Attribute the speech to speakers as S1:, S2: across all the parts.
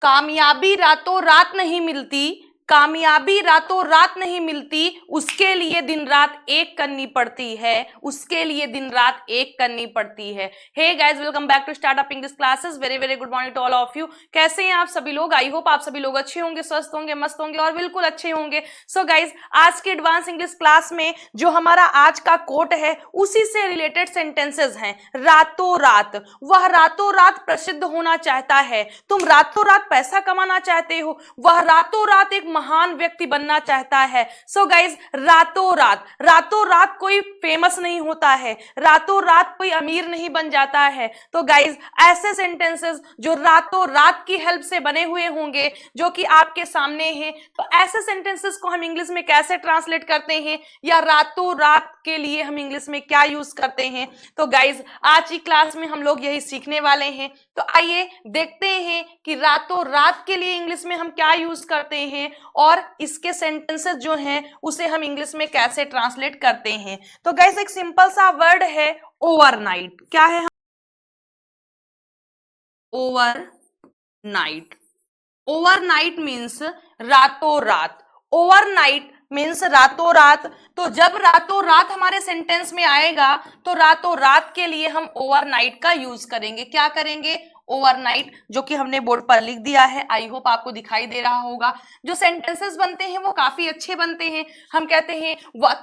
S1: कामयाबी रातों रात नहीं मिलती, कामयाबी रातों रात नहीं मिलती, उसके लिए दिन रात एक करनी पड़ती है, उसके लिए दिन रात एक करनी पड़ती है। Hey guys, welcome back to startup English classes. Very very good morning to all of you. कैसे हैं आप सभी लोग? आई होप आप सभी लोग अच्छे होंगे, स्वस्थ होंगे, मस्त होंगे और बिल्कुल अच्छे होंगे। सो गाइस, आज के एडवांस इंग्लिश क्लास में जो हमारा आज का कोट है उसी से रिलेटेड सेंटेंसेस हैं। रातों रात, वह रातों रात प्रसिद्ध होना चाहता है। तुम रातों रात पैसा कमाना चाहते हो, वह रातों रात एक महान व्यक्ति बनना चाहता है। सो गाइज, रातों रात कोई फेमस नहीं होता है, रातों रात कोई अमीर नहीं बन जाता है। तो गाइज, ऐसे सेंटेंसेस जो रातों रात की हेल्प से बने हुए होंगे, जो कि आपके सामने हैं, तो ऐसे सेंटेंसेस को हम इंग्लिश में कैसे ट्रांसलेट करते हैं, या रातों रात के लिए हम इंग्लिश में क्या यूज करते हैं। तो गाइज, आज की क्लास में हम लोग यही सीखने वाले हैं। तो आइए देखते हैं कि रातों रात के लिए इंग्लिश में हम क्या यूज करते हैं और इसके सेंटेंसेस जो हैं उसे हम इंग्लिश में कैसे ट्रांसलेट करते हैं। तो गाइस, एक सिंपल सा वर्ड है ओवरनाइट। क्या है? ओवरनाइट। ओवरनाइट मीन्स रातों रात। ओवरनाइट मीन्स रातों रात। तो जब रातों रात हमारे सेंटेंस में आएगा तो रातों रात के लिए हम ओवरनाइट का यूज करेंगे। क्या करेंगे? ओवरनाइट, जो कि हमने बोर्ड पर लिख दिया है। आई होप आपको दिखाई दे रहा होगा। जो सेंटेंसेस बनते हैं वो काफी अच्छे बनते हैं। हम कहते हैं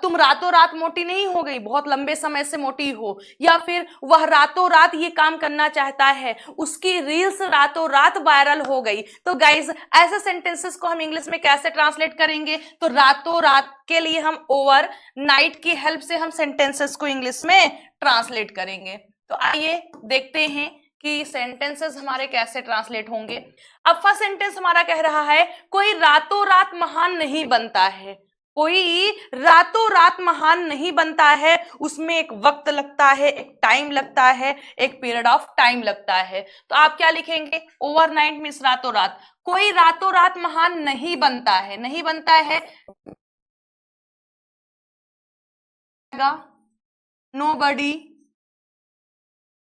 S1: तुम रातों रात मोटी नहीं हो गई, बहुत लंबे समय से मोटी हो, या फिर वह रातों रात ये काम करना चाहता है, उसकी रील्स रातों रात वायरल हो गई। तो गाइज, ऐसे सेंटेंसेस को हम इंग्लिश में कैसे ट्रांसलेट करेंगे? तो रातों रात के लिए हम ओवर नाइट की हेल्प से हम सेंटेंसेस को इंग्लिश में ट्रांसलेट करेंगे। तो आइए देखते हैं कि सेंटेंसेस हमारे कैसे ट्रांसलेट होंगे। अब फर्स्ट सेंटेंस हमारा कह रहा है, कोई रातों रात महान नहीं बनता है। कोई रातों रात महान नहीं बनता है, उसमें एक वक्त लगता है, एक टाइम लगता है, एक पीरियड ऑफ टाइम लगता है। तो आप क्या लिखेंगे? ओवरनाइट मींस रातों रात। कोई रातों रात महान नहीं बनता है, नहीं बनता है।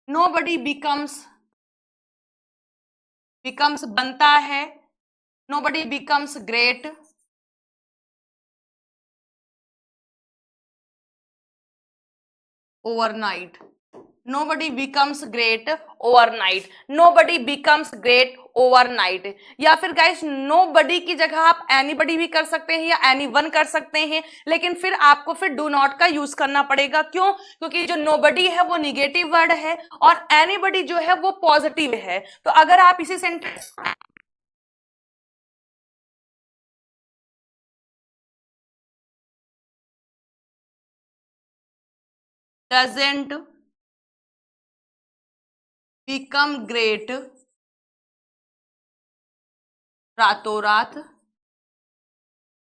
S1: nobody becomes बनता है। nobody becomes great। overnight। nobody becomes great overnight। nobody becomes great overnight। या फिर गाइस, nobody की जगह आप anybody भी कर सकते हैं या anyone कर सकते हैं, लेकिन फिर आपको फिर do not का यूज करना पड़ेगा। क्यों? क्योंकि जो nobody है वो निगेटिव वर्ड है और anybody जो है वो पॉजिटिव है। तो अगर आप इसी सेंटेंस doesn't become great रातों रात,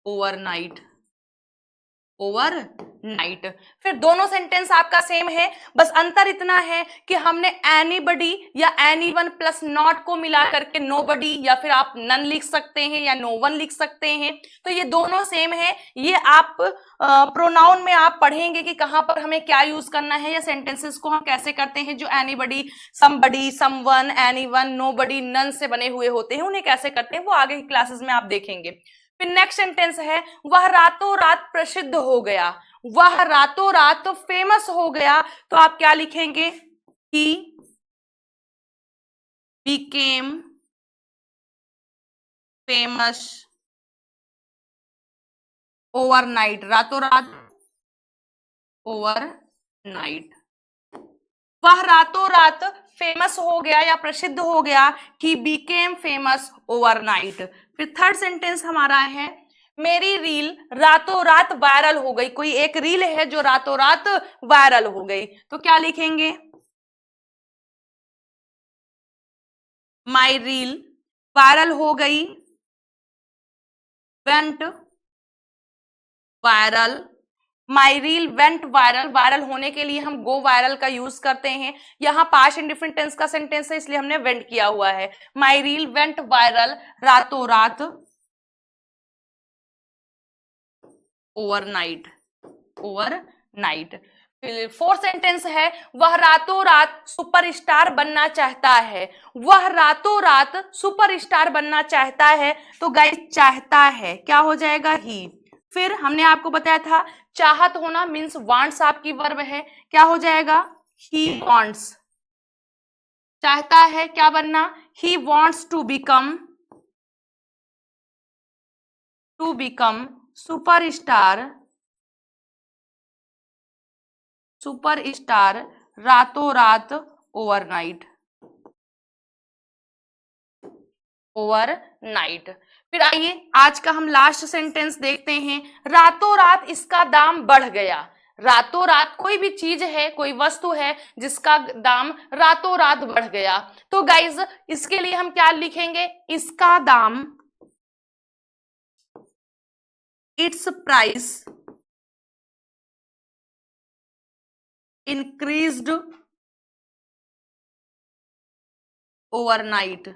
S1: ओवरनाइट। फिर दोनों सेंटेंस आपका सेम है, बस अंतर इतना है कि हमने एनीबडी या एनीवन प्लस नॉट को मिला करके नोबडी, या फिर आप नन लिख सकते हैं या नो वन लिख सकते हैं। तो ये दोनों सेम है। ये आप प्रोनाउन में आप पढ़ेंगे कि कहां पर हमें क्या यूज करना है, या सेंटेंसेस को हम कैसे करते हैं जो anybody, somebody, someone, anyone, nobody, none से बने हुए होते हैं, उन्हें कैसे करते हैं वो आगे की क्लासेस में आप देखेंगे। फिर नेक्स्ट सेंटेंस है, वह रातों रात प्रसिद्ध हो गया। वह रातों रात फेमस हो गया। तो आप क्या लिखेंगे? He became famous overnight। रातों रात, ओवरनाइट। वह रातों रात फेमस हो गया या प्रसिद्ध हो गया। He became famous overnight। फिर थर्ड सेंटेंस हमारा है, मेरी रील रातों रात वायरल हो गई। कोई एक रील है जो रातों रात वायरल हो गई। तो क्या लिखेंगे? माई रील वायरल हो गई, वेंट वायरल। माई रील वेंट वायरल। वायरल होने के लिए हम गो वायरल का यूज करते हैं। यहाँ पास्ट इंडिफिनिट टेंस का सेंटेंस है, इसलिए हमने वेंट किया हुआ है। माई रील वेंट वायरल रातों रात, ओवरनाइट। फोर्थ सेंटेंस है, वह रातों रात सुपरस्टार बनना चाहता है। वह रातों रात सुपरस्टार बनना चाहता है, तो गाइस चाहता है क्या हो जाएगा, ही। फिर हमने आपको बताया था चाहत होना मीन्स वांट्स आपकी वर्ब है, क्या हो जाएगा, ही वांट्स। चाहता है क्या बनना, he wants to become superstar रातों रात ओवरनाइट। फिर आइए आज का हम लास्ट सेंटेंस देखते हैं। रातों रात इसका दाम बढ़ गया। रातों रात कोई भी चीज है, कोई वस्तु है जिसका दाम रातों रात बढ़ गया, तो गाइज इसके लिए हम क्या लिखेंगे, इसका दाम, it's price increased overnight.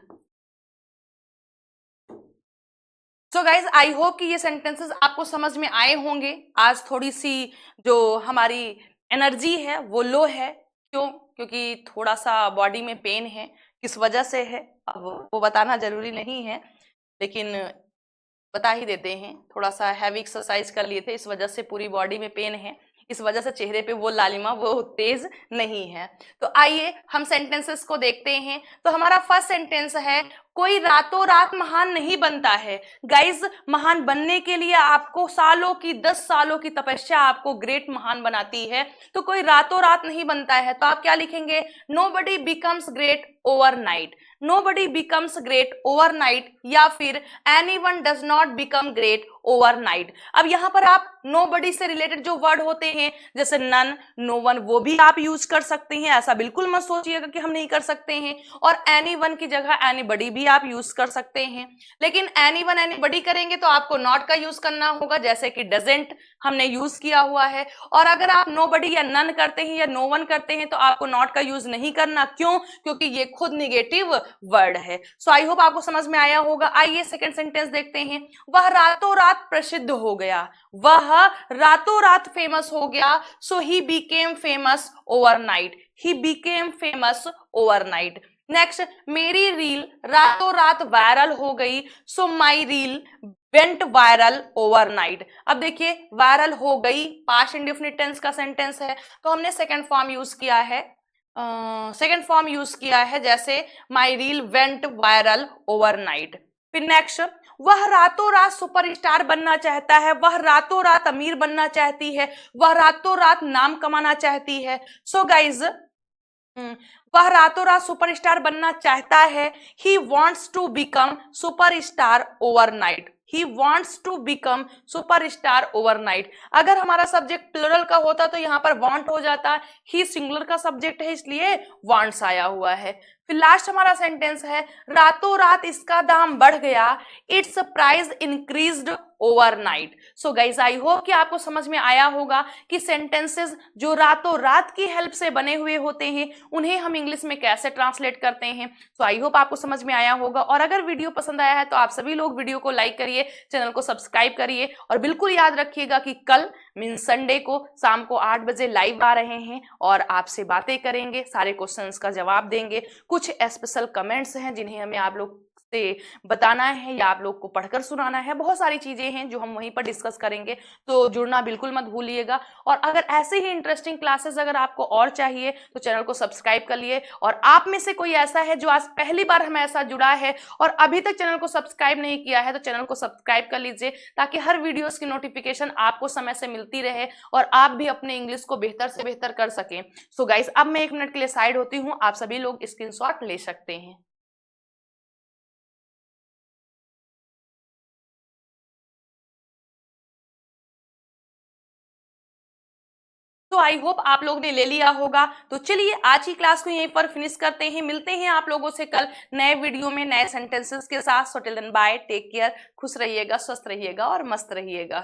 S1: So guys I hope कि ये सेंटेंसेस आपको समझ में आए होंगे। आज थोड़ी सी जो हमारी एनर्जी है वो लो है, क्यों, क्योंकि थोड़ा सा बॉडी में पेन है, किस वजह से है वो बताना जरूरी नहीं है, लेकिन बता ही देते हैं। थोड़ा सा हैवी एक्सरसाइज कर लिए थे, इस वजह से पूरी बॉडी में पेन है, इस वजह से चेहरे पे वो लालिमा वो तेज नहीं है। तो आइए हम सेंटेंसेस को देखते हैं। तो हमारा फर्स्ट सेंटेंस है, कोई रातों रात महान नहीं बनता है। गाइज महान बनने के लिए आपको सालों की 10 सालों की तपस्या आपको ग्रेट महान बनाती है, तो कोई रातों रात नहीं बनता है। तो आप क्या लिखेंगे, nobody becomes great overnight. Nobody becomes great overnight, या फिर anyone does not become great overnight. अब यहाँ पर आप नोबडी से रिलेटेड जो वर्ड होते हैं जैसे नन, नो वन, वो भी आप यूज कर सकते हैं। ऐसा बिल्कुल मत सोचिएगा कि हम नहीं कर सकते हैं। और एनीवन की जगह एनीबडी भी आप यूज कर सकते हैं, लेकिन एनीवन एनीबडी करेंगे तो आपको नॉट का यूज करना होगा, जैसे कि डजंट हमने यूज किया हुआ है। और अगर आप नोबडी या नन करते हैं या नो वन करते हैं तो आपको नॉट का यूज नहीं करना। क्यों, क्योंकि ये खुद निगेटिव वर्ड है। सो आई होप आपको समझ में आया होगा। आइए सेकंड सेंटेंस देखते हैं। वह रातों रात प्रसिद्ध हो गया। वह रातों रात फेमस हो गया। So he became famous overnight. He became famous overnight. Next, मेरी रील रातों रात वायरल हो गई। So my reel went viral overnight. अब देखिए वायरल हो गई पास्ट इंडेफिनिट टेंस का सेंटेंस है, तो हमने सेकंड फॉर्म यूज किया है, जैसे my reel went viral overnight. फिर नेक्स्ट, वह रातों रात सुपरस्टार बनना चाहता है। वह रातों रात अमीर बनना चाहती है। वह रातों रात नाम कमाना चाहती है। सो गाइज वह रातों रात सुपरस्टार बनना चाहता है। He wants to become superstar overnight. He wants to become superstar overnight. अगर हमारा सब्जेक्ट प्लुरल का होता तो यहाँ पर वांट हो जाता। ही सिंगुलर का सब्जेक्ट है इसलिए वांट्स आया हुआ है। फिर लास्ट हमारा सेंटेंस है, रातों रात इसका दाम बढ़ गया। It's price increased overnight. So guys I hope कि आपको समझ में आया होगा कि सेंटेंसेस जो रातों रात की हेल्प से बने हुए होते हैं उन्हें हम इंग्लिश में कैसे ट्रांसलेट करते हैं। सो आई होप आपको समझ में आया होगा। और अगर वीडियो पसंद आया है तो आप सभी लोग वीडियो को लाइक करिए, चैनल को सब्सक्राइब करिए, और बिल्कुल याद रखिएगा कि कल मीन्स संडे को शाम को 8 बजे लाइव आ रहे हैं और आपसे बातें करेंगे, सारे क्वेश्चंस का जवाब देंगे। कुछ स्पेशल कमेंट्स हैं जिन्हें हमें आप लोग से बताना है या आप लोग को पढ़कर सुनाना है। बहुत सारी चीजें हैं जो हम वहीं पर डिस्कस करेंगे, तो जुड़ना बिल्कुल मत भूलिएगा। और अगर ऐसे ही इंटरेस्टिंग क्लासेस अगर आपको और चाहिए तो चैनल को सब्सक्राइब कर लिए। और आप में से कोई ऐसा है जो आज पहली बार हमें ऐसा जुड़ा है और अभी तक चैनल को सब्सक्राइब नहीं किया है, तो चैनल को सब्सक्राइब कर लीजिए ताकि हर वीडियोस की नोटिफिकेशन आपको समय से मिलती रहे और आप भी अपने इंग्लिश को बेहतर से बेहतर कर सकें। सो गाइस अब मैं 1 मिनट के लिए साइड होती हूँ, आप सभी लोग स्क्रीनशॉट ले सकते हैं। तो आई होप आप लोग ने ले लिया होगा। तो चलिए आज की क्लास को यहीं पर फिनिश करते हैं। मिलते हैं आप लोगों से कल नए वीडियो में नए सेंटेंसेस के साथ। So till then bye, take care, खुश रहिएगा, स्वस्थ रहिएगा और मस्त रहिएगा।